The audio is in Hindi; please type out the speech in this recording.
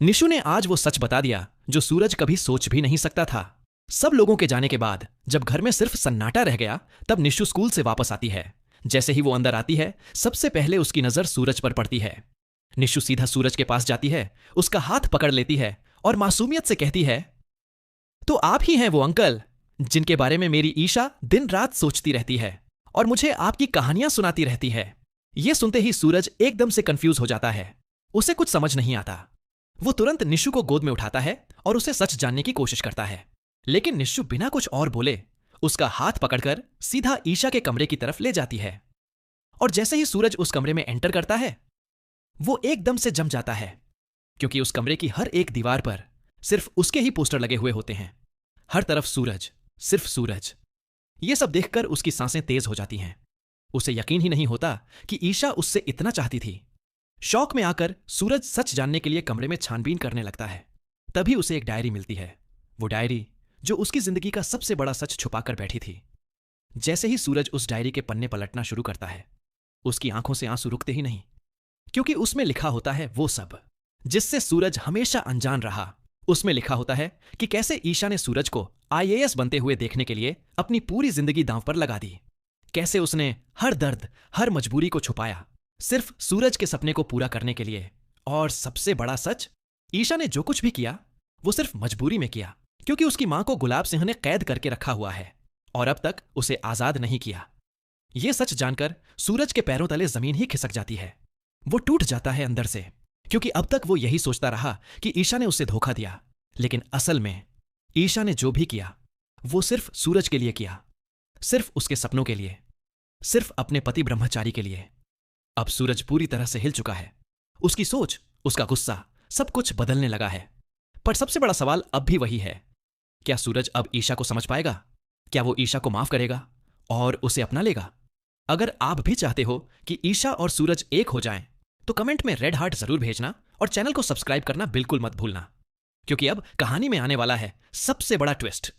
निशु ने आज वो सच बता दिया जो सूरज कभी सोच भी नहीं सकता था। सब लोगों के जाने के बाद जब घर में सिर्फ सन्नाटा रह गया, तब निशु स्कूल से वापस आती है। जैसे ही वो अंदर आती है, सबसे पहले उसकी नजर सूरज पर पड़ती है। निशु सीधा सूरज के पास जाती है, उसका हाथ पकड़ लेती है और मासूमियत से कहती है, तो आप ही हैं वो अंकल जिनके बारे में मेरी ईशा दिन रात सोचती रहती है और मुझे आपकी कहानियां सुनाती रहती है। यह सुनते ही सूरज एकदम से कंफ्यूज हो जाता है। उसे कुछ समझ नहीं आता। वो तुरंत निशु को गोद में उठाता है और उसे सच जानने की कोशिश करता है, लेकिन निशु बिना कुछ और बोले उसका हाथ पकड़कर सीधा ईशा के कमरे की तरफ ले जाती है। और जैसे ही सूरज उस कमरे में एंटर करता है, वो एकदम से जम जाता है, क्योंकि उस कमरे की हर एक दीवार पर सिर्फ उसके ही पोस्टर लगे हुए होते हैं। हर तरफ सूरज, सिर्फ सूरज। ये सब देखकर उसकी सांसें तेज हो जाती हैं। उसे यकीन ही नहीं होता कि ईशा उससे इतना चाहती थी। शौक में आकर सूरज सच जानने के लिए कमरे में छानबीन करने लगता है। तभी उसे एक डायरी मिलती है, वो डायरी जो उसकी जिंदगी का सबसे बड़ा सच छुपाकर बैठी थी। जैसे ही सूरज उस डायरी के पन्ने पलटना शुरू करता है, उसकी आंखों से आंसू रुकते ही नहीं, क्योंकि उसमें लिखा होता है वो सब जिससे सूरज हमेशा अनजान रहा। उसमें लिखा होता है कि कैसे ईशा ने सूरज को आईएएस बनते हुए देखने के लिए अपनी पूरी जिंदगी दांव पर लगा दी। कैसे उसने हर दर्द, हर मजबूरी को छुपाया सिर्फ सूरज के सपने को पूरा करने के लिए। और सबसे बड़ा सच, ईशा ने जो कुछ भी किया वो सिर्फ मजबूरी में किया, क्योंकि उसकी मां को गुलाब सिंह ने कैद करके रखा हुआ है और अब तक उसे आजाद नहीं किया। यह सच जानकर सूरज के पैरों तले जमीन ही खिसक जाती है। वो टूट जाता है अंदर से, क्योंकि अब तक वो यही सोचता रहा कि ईशा ने उसे धोखा दिया, लेकिन असल में ईशा ने जो भी किया वो सिर्फ सूरज के लिए किया, सिर्फ उसके सपनों के लिए, सिर्फ अपने पति ब्रह्मचारी के लिए। अब सूरज पूरी तरह से हिल चुका है। उसकी सोच, उसका गुस्सा, सब कुछ बदलने लगा है। पर सबसे बड़ा सवाल अब भी वही है, क्या सूरज अब ईशा को समझ पाएगा? क्या वो ईशा को माफ करेगा और उसे अपना लेगा? अगर आप भी चाहते हो कि ईशा और सूरज एक हो जाएं, तो कमेंट में रेड हार्ट जरूर भेजना और चैनल को सब्सक्राइब करना बिल्कुल मत भूलना, क्योंकि अब कहानी में आने वाला है सबसे बड़ा ट्विस्ट।